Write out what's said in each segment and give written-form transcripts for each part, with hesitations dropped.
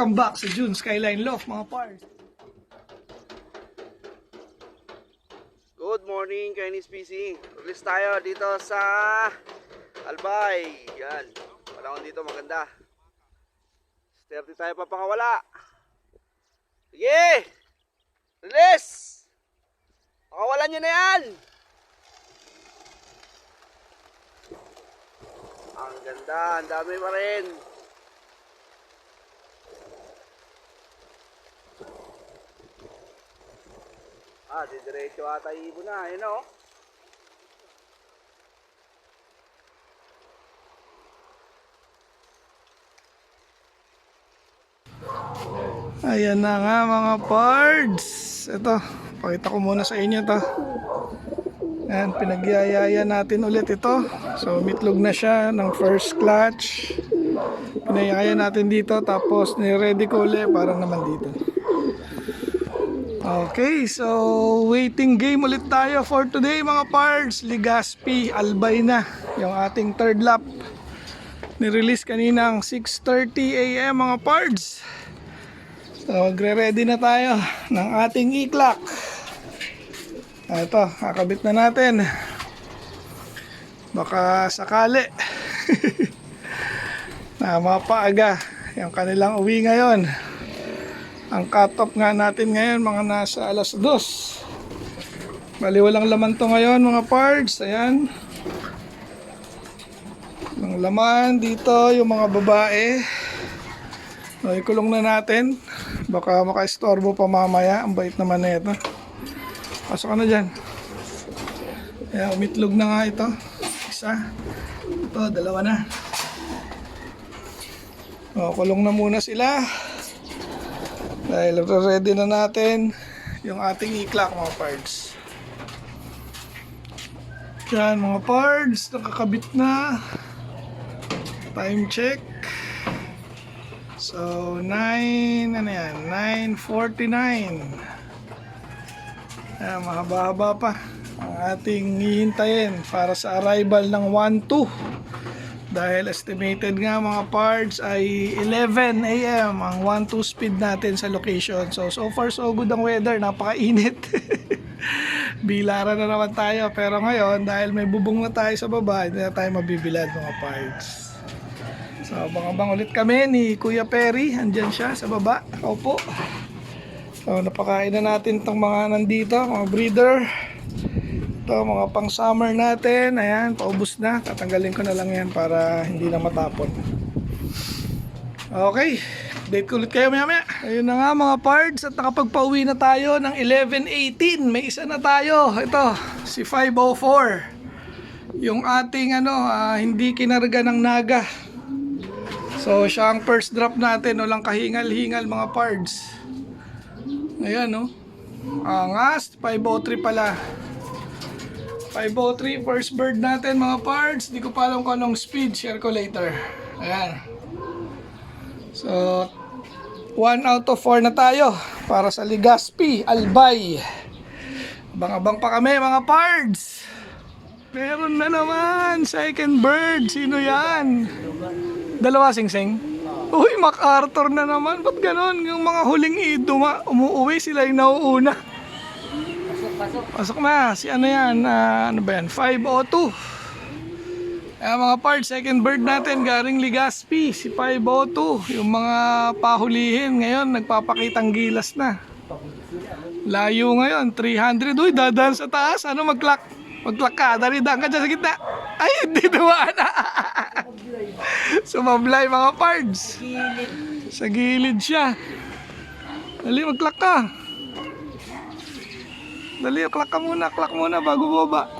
Welcome back sa June Skyline Loft mga pards. Good morning, Chinese PC. Release tayo dito sa Albay. Yan. Panahon dito maganda. 30 tayo papakawala. Sige! Release! Pakawalan nyo na yan! Ang ganda. Ang dami pa rin. Didiretso ata ibon na, yun o. Ayan na nga mga pards. Ito, pakita ko muna sa inyo to. Ayan, pinagyayaya natin ulit ito. So, mitlog na siya ng first clutch. Pinayaya natin dito, tapos niready ko ulit para naman dito. Okay, so waiting game ulit tayo for today mga pards. Legazpi, Albay na yung ating third lap. Nirelease kaninang 6:30 AM mga pards. So magre-ready na tayo ng ating e-clock. Ito, kakabit na natin. Baka sakali na mapaaga yung kanilang uwi ngayon. Ang cut-off nga natin ngayon mga nasa alas 2. Bali walang laman to ngayon mga pards. Ayan. Ang laman dito yung mga babae. So, ikulong na natin. Baka maka-istorbo pa mamaya. Ang bait naman na ito. Pasok ka na dyan. Ayan, umitlog na nga ito. Isa. Ito, dalawa na. O, kulong na muna sila. Dahil ready na natin yung ating e-clock mga pards. Yan mga pards, nakakabit na. Time check. So 9, ano yan, 9:49. Yan, mahaba-haba pa ang ating hihintayin para sa arrival ng 1-2. Dahil estimated nga mga parts ay 11 AM ang 1-2 speed natin sa location. So far so good ang weather, napakainit. Bilaran na naman tayo. Pero ngayon dahil may bubong na tayo sa baba, hindi na tayo mabibilad mga parts. So abang-abang ulit kami ni Kuya Perry. Andyan siya sa baba, nakaupo. So napakain na natin itong mga nandito, mga breeder. Ito, mga pang summer natin. Ayan, paubos na. Tatanggalin ko na lang yan para hindi na matapon. Okay, update ko ulit kayo maya maya. Ayun na nga mga pards, at nakapagpauwi na tayo ng 11:18. May isa na tayo. Ito, si 504. Yung ating hindi kinarga ng naga. So siya ang first drop natin. Walang kahingal-hingal mga pards. Ayan no. Angas, 503 pala. 503 first bird natin mga parts. Di ko pa alam kung anong speed. Share ko later. Ayan. So 1 out of 4 na tayo para sa Legazpi, Albay. Abang-abang pa kami mga parts. Meron na naman second bird. Sino yan? Dalawa sing-sing. Uy, MacArthur na naman. Ba't ganon? Yung mga huling umuuwi sila yung nauuna. Pasok na. Si ano yan? Ano ba yan? 502. Ayan mga parts, second bird natin garing Legazpi. Si 502. Yung mga pahulihin ngayon nagpapakitang gilas na. Layo ngayon 300. Uy, dadaan sa taas. Ano mag-clock? Mag-clock ka. Dali-daan ka dyan sa gitna. Ay, hindi dumaan. Sumablay mga parts. Sa gilid siya. Dali, mag-clock ka. Dali, clock ka muna. Clock muna bago boba.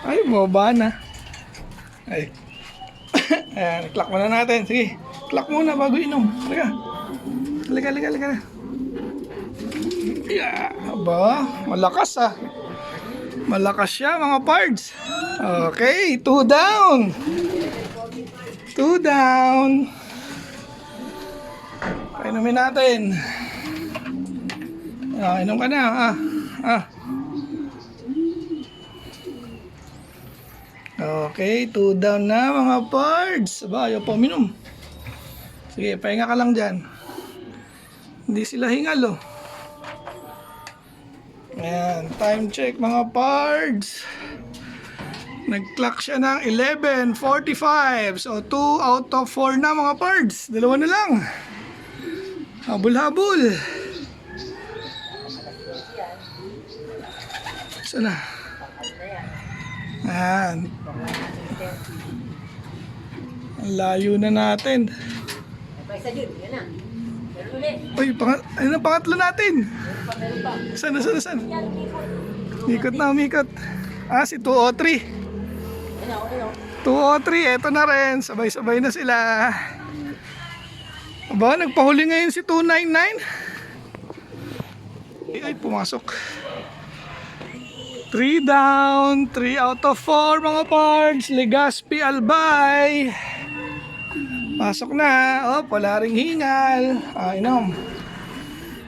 Ay, boba na. Ay. Ayan, clock muna natin. Sige, clock muna bago inom. Halika. Halika na. Yeah, aba, malakas ah. Malakas siya mga pards. Okay, 2 down. 2 down. Painumin natin. Inom ka na. Okay, 2 down na mga pards. Aba, ayaw pa uminom. Sige, pahinga ka lang dyan. Hindi sila hingal, oh. Ayan, time check mga pards. Nag-clock siya ng 11:45. So 2 out of 4 na mga pards. Dalawa na lang. Habol-habol. Sana. Ayan. Ang layo na natin. Uy, ayun ang pangatlo natin. Sana. Mikot na, mikot. Si 203. 203, eto na rin. Sabay-sabay na sila. Aba, nagpahuli ngayon si 299. Ay, pumasok. 3 down, 3 out of 4 mga pards. Legazpi Albay. Pasok na. Oh, wala ring hingal. Inom.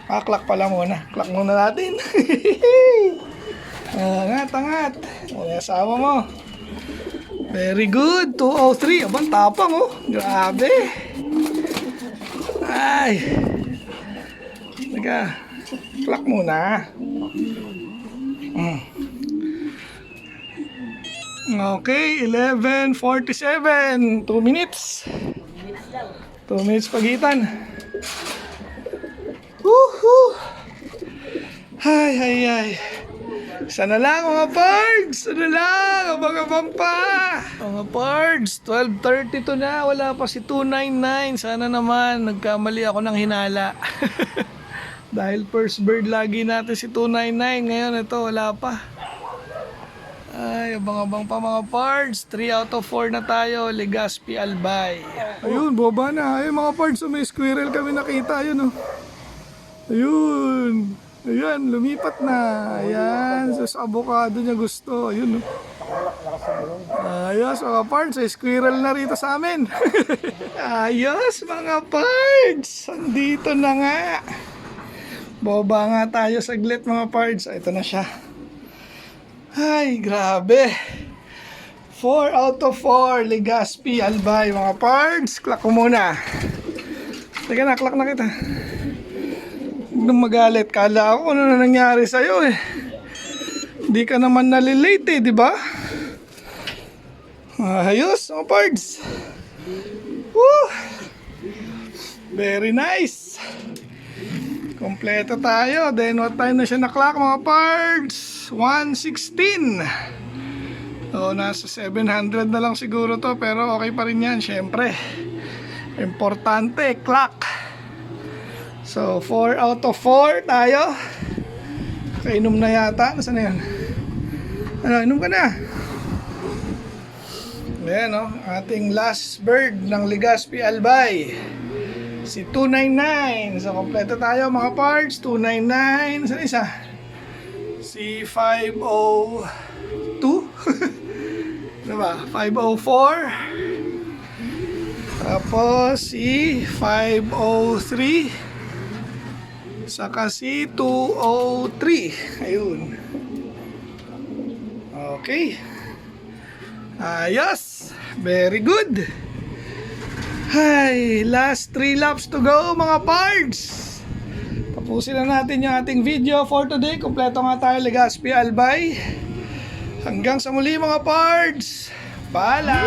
Clock pala muna. Clock muna natin. Angat. Asawa mo. Very good. 203. Abang tapang, oh. Grabe. Ay. Teka. Clock muna. Okay, 11:47. 2 minutes. 2 minutes pagitan. Woohoo! Ay. Sana lang mga pards. Sana lang. Abang-abang pa. Mga pards, 12:32 na. Wala pa si 299. Sana naman nagkamali ako ng hinala. Dahil first bird lagi natin si 299. Ngayon ito wala pa. Ay, abang-abang pa mga pards. 3 out of 4 na tayo. Legazpi Albay. Ayun, boba na. Ayun mga pards, may squirrel kami nakita. Ayun, oh. Ayun. Ayan, lumipat na. Ayan, sa avocado niya gusto. Ayun, oh. Ayos mga pards, ay squirrel na rito sa amin. Ayos mga pards. Andito na nga. Boba nga tayo saglit mga pards. Ito na siya. Ay, grabe. 4 out of 4 Legazpi Albay mga pards. Clock ko muna. Teka na, clock na kita. Huwag nang magalit. Kala ako ano na nangyari sa'yo eh. Hindi ka naman nalilate eh, di ba? Ayos mga pards. Woo! Very nice. Kompleto tayo. Then what time na siya na-clock mga pards? 1:16. So nasa 700 na lang siguro to. Pero okay pa rin yan syempre. Importante, clock. So 4 out of 4 tayo. Kainom na yata. Nasaan na yan? Ano, inom ka na. Ayan o, ating last bird ng Legazpi Albay. Si 299. So kompleto tayo mga parts. 299. Saan isa? Si 502. Diba? 504. Tapos si 503. Saka si 203. Ayun. Okay. Ayos. Very good. Ay, last 3 laps to go mga pards. Tapusin na natin yung ating video for today. Kompleto nga tayo Legazpi Albay. Hanggang sa muli mga pards. Paalam.